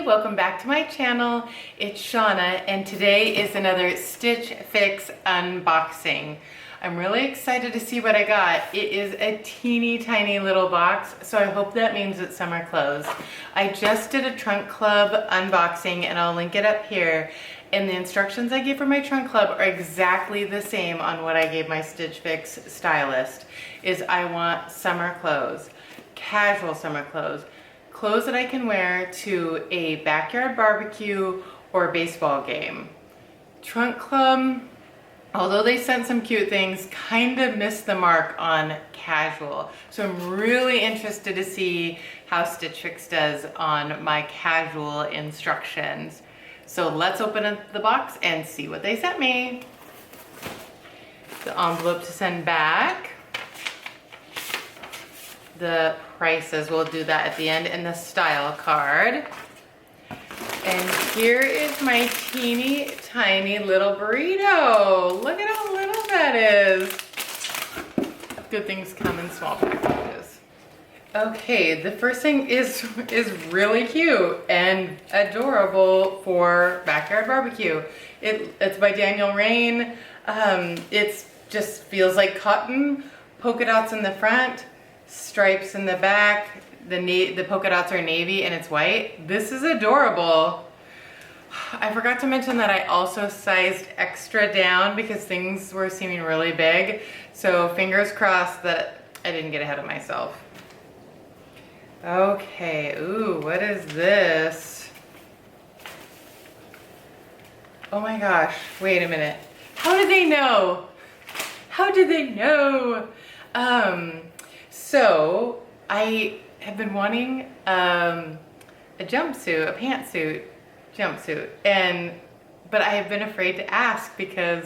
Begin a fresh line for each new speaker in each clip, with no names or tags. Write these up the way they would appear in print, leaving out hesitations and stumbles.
welcome back to my channel. It's Shauna and today is another Stitch Fix unboxing. I'm really excited to see what I got. It is a teeny tiny little box, so I hope that means it's summer clothes. I just did a trunk club unboxing and I'll link it up here. And the instructions I gave for my trunk club are exactly the same on what I gave my Stitch Fix stylist. Is I want summer clothes, casual summer clothes. Clothes that I can wear to a backyard barbecue or baseball game. Trunk Club, although they sent some cute things, kind of missed the mark on casual. So I'm really interested to see how Stitch Fix does on my casual instructions. So let's open up the box and see what they sent me. The envelope to send back. The prices, we'll do that at the end, and the style card. And here is my teeny tiny little burrito. Look at how little that is. Good things come in small packages. Okay, the first thing is really cute and adorable for backyard barbecue. It's by Rainn. It just feels like cotton, polka dots in the front, stripes in the back. The polka dots are navy and it's white. This is adorable. I forgot to mention that I also sized extra down because things were seeming really big. So fingers crossed that I didn't get ahead of myself. Okay, ooh, what is this? Oh my gosh, wait a minute. How did they know? How did they know? So I have been wanting a jumpsuit, a pantsuit jumpsuit, but I have been afraid to ask because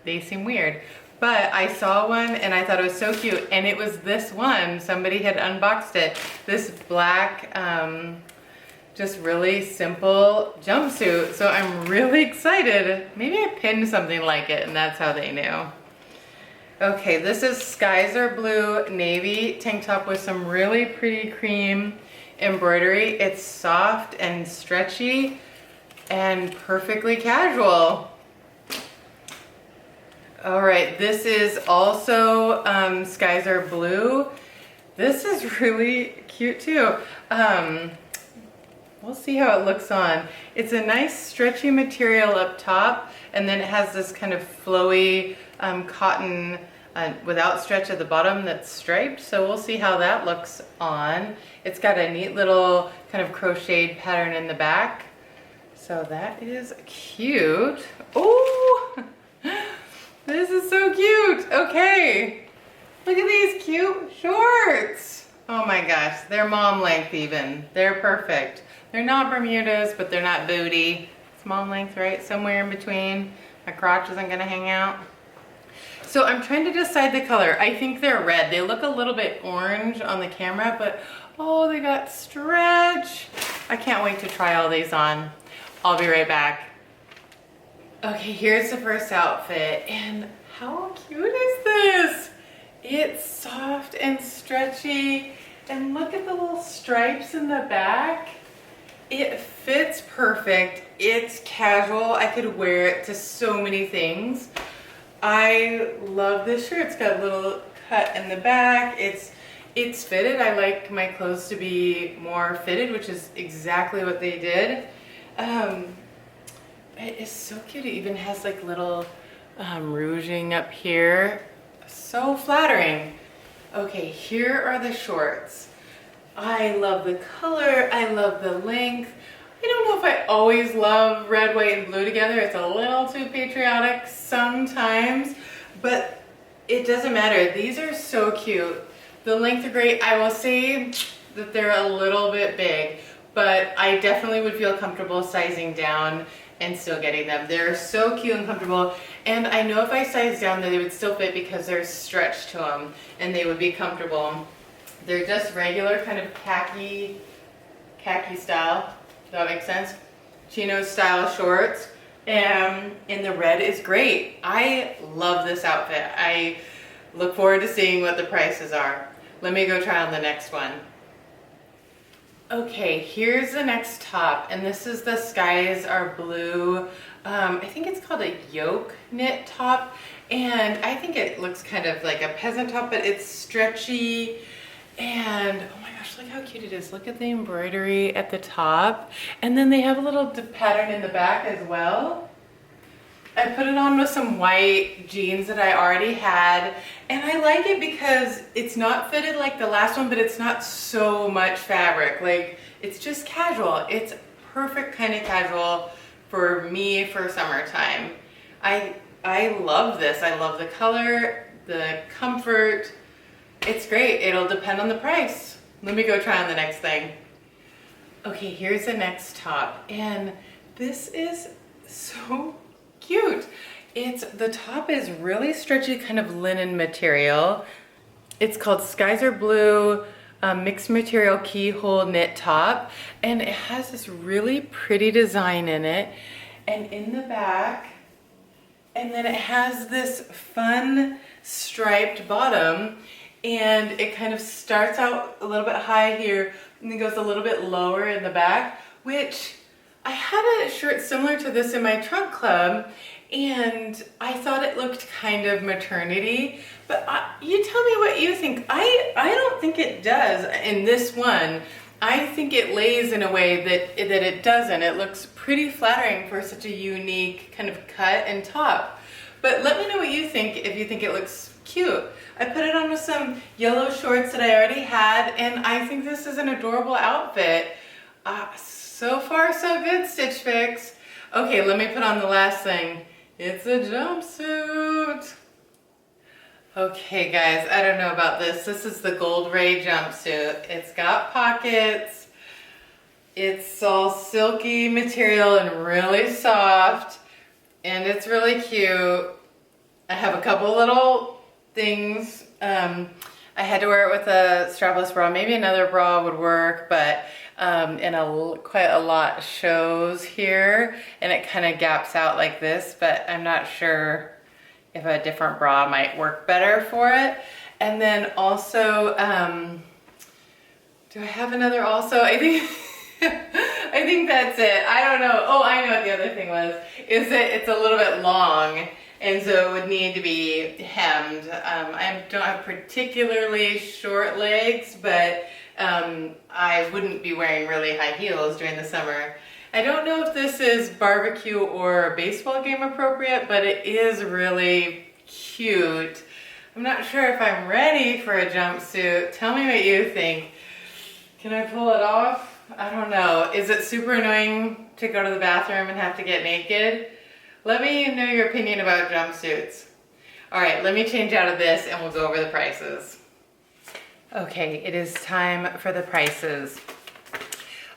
they seem weird. But I saw one and I thought it was so cute, and it was this one. Somebody had unboxed it. This black, just really simple jumpsuit. So I'm really excited. Maybe I pinned something like it and that's how they knew. Okay, this is Skies Are Blue navy tank top with some really pretty cream embroidery. It's soft and stretchy and perfectly casual. All right, this is also Skies Are Blue. This is really cute too. We'll see how it looks on. It's a nice stretchy material up top, and then it has this kind of flowy cotton without stretch at the bottom that's striped. So we'll see how that looks on. It's got a neat little kind of crocheted pattern in the back. So that is cute. Oh, this is so cute. Okay, look at these cute shorts. Oh my gosh, they're mom length even. They're perfect. They're not Bermudas, but they're not booty. It's mom length, right? Somewhere in between. My crotch isn't gonna hang out. So I'm trying to decide the color. I think they're red. They look a little bit orange on the camera, but oh, they got stretch. I can't wait to try all these on. I'll be right back. Okay, here's the first outfit, and how cute is this? It's soft and stretchy, and look at the little stripes in the back. It fits perfect. It's casual. I could wear it to so many things. I love this shirt. It's got a little cut in the back. It's fitted. I like my clothes to be more fitted, which is exactly what they did. It is so cute. It even has like little rouging up here. So flattering. Okay, here are the shorts. I love the color. I love the length. I don't know if I always love red, white, and blue together. It's a little too patriotic sometimes, but it doesn't matter. These are so cute. The length are great. I will say that they're a little bit big, but I definitely would feel comfortable sizing down and still getting them. They're so cute and comfortable, and I know if I size down that they would still fit because there's stretch to them and they would be comfortable. They're just regular kind of khaki style. Does that make sense? Chino style shorts, and the red is great. I love this outfit. I look forward to seeing what the prices are. Let me go try on the next one. Okay, here's the next top, and this is the Skies Are Blue. I think it's called a Yoke knit top, and I think it looks kind of like a peasant top, but it's stretchy, and oh my gosh, look how cute it is. Look at the embroidery at the top, and then they have a little pattern in the back as well. I put it on with some white jeans that I already had, and I like it because it's not fitted like the last one, but it's not so much fabric. Like, it's just casual. It's perfect kind of casual for me for summertime. I love this. I love the color, the comfort. It's great. It'll depend on the price. Let me go try on the next thing. Okay, here's the next top, and this is so cute. The top is really stretchy, kind of linen material. It's called Skies Are Blue mixed material keyhole knit top, and it has this really pretty design in it, and in the back, and then it has this fun striped bottom, and it kind of starts out a little bit high here and then goes a little bit lower in the back, which I had a shirt similar to this in my trunk club, and I thought it looked kind of maternity, but you tell me what you think. I don't think it does in this one. I think it lays in a way that it doesn't. It looks pretty flattering for such a unique kind of cut and top. But let me know what you think, if you think it looks cute. I put it on with some yellow shorts that I already had, and I think this is an adorable outfit. So far, so good, Stitch Fix. Okay, let me put on the last thing. It's a jumpsuit. Okay, guys, I don't know about this. This is the Goldray jumpsuit. It's got pockets. It's all silky material and really soft, and it's really cute. I have a couple little things. I had to wear it with a strapless bra. Maybe another bra would work, but quite a lot shows here, and it kind of gaps out like this, but I'm not sure if a different bra might work better for it. And then also, do I have another also? I think I think that's it. I don't know. Oh, I know what the other thing was, is that it's a little bit long, and so it would need to be hemmed. I don't have particularly short legs, but I wouldn't be wearing really high heels during the summer. I don't know if this is barbecue or baseball game appropriate, but it is really cute. I'm not sure if I'm ready for a jumpsuit. Tell me what you think. Can I pull it off? I don't know. Is it super annoying to go to the bathroom and have to get naked? Let me know your opinion about jumpsuits. All right, let me change out of this and we'll go over the prices. Okay, it is time for the prices.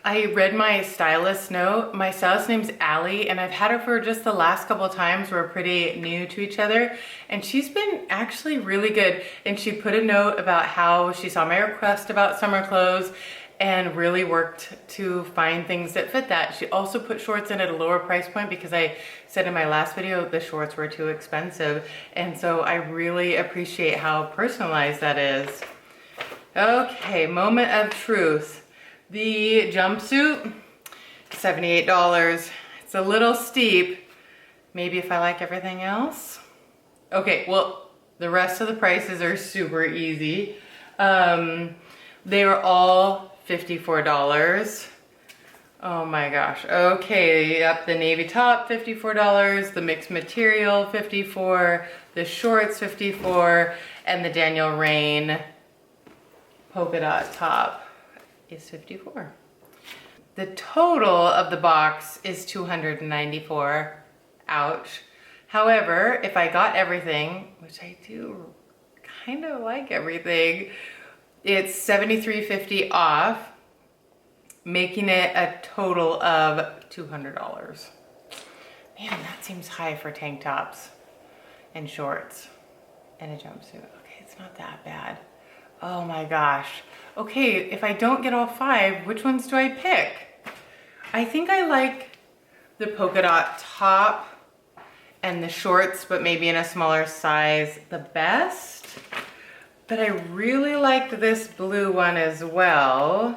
I read my stylist note. My stylist name's Allie, and I've had her for just the last couple of times. We're pretty new to each other, and she's been actually really good. And she put a note about how she saw my request about summer clothes and really worked to find things that fit that. She also put shorts in at a lower price point because I said in my last video the shorts were too expensive. And so I really appreciate how personalized that is. Okay, moment of truth. The jumpsuit, $78. It's a little steep. Maybe if I like everything else. Okay, well, the rest of the prices are super easy. They were all $54. Oh my gosh. Okay, yep, the navy top, $54. The mixed material, $54. The shorts, $54. And the Daniel Rainn polka dot top is $54. The total of the box is $294. Ouch. However, if I got everything, which I do kind of like everything, it's $73.50 off, making it a total of $200. Man, that seems high for tank tops and shorts and a jumpsuit. Okay, it's not that bad. Oh my gosh. Okay, if I don't get all 5, which ones do I pick? I think I like the polka dot top and the shorts, but maybe in a smaller size, the best. But I really liked this blue one as well.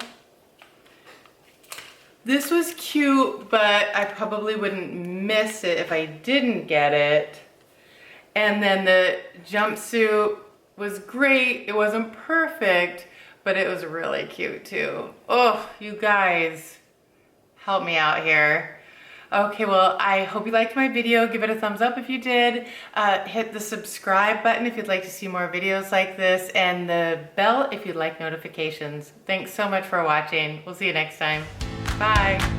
This was cute, but I probably wouldn't miss it if I didn't get it. And then the jumpsuit was great. It wasn't perfect, but it was really cute too. Oh, you guys, help me out here. Okay, well, I hope you liked my video. Give it a thumbs up if you did. Hit the subscribe button if you'd like to see more videos like this, and the bell if you'd like notifications. Thanks so much for watching. We'll see you next time. Bye.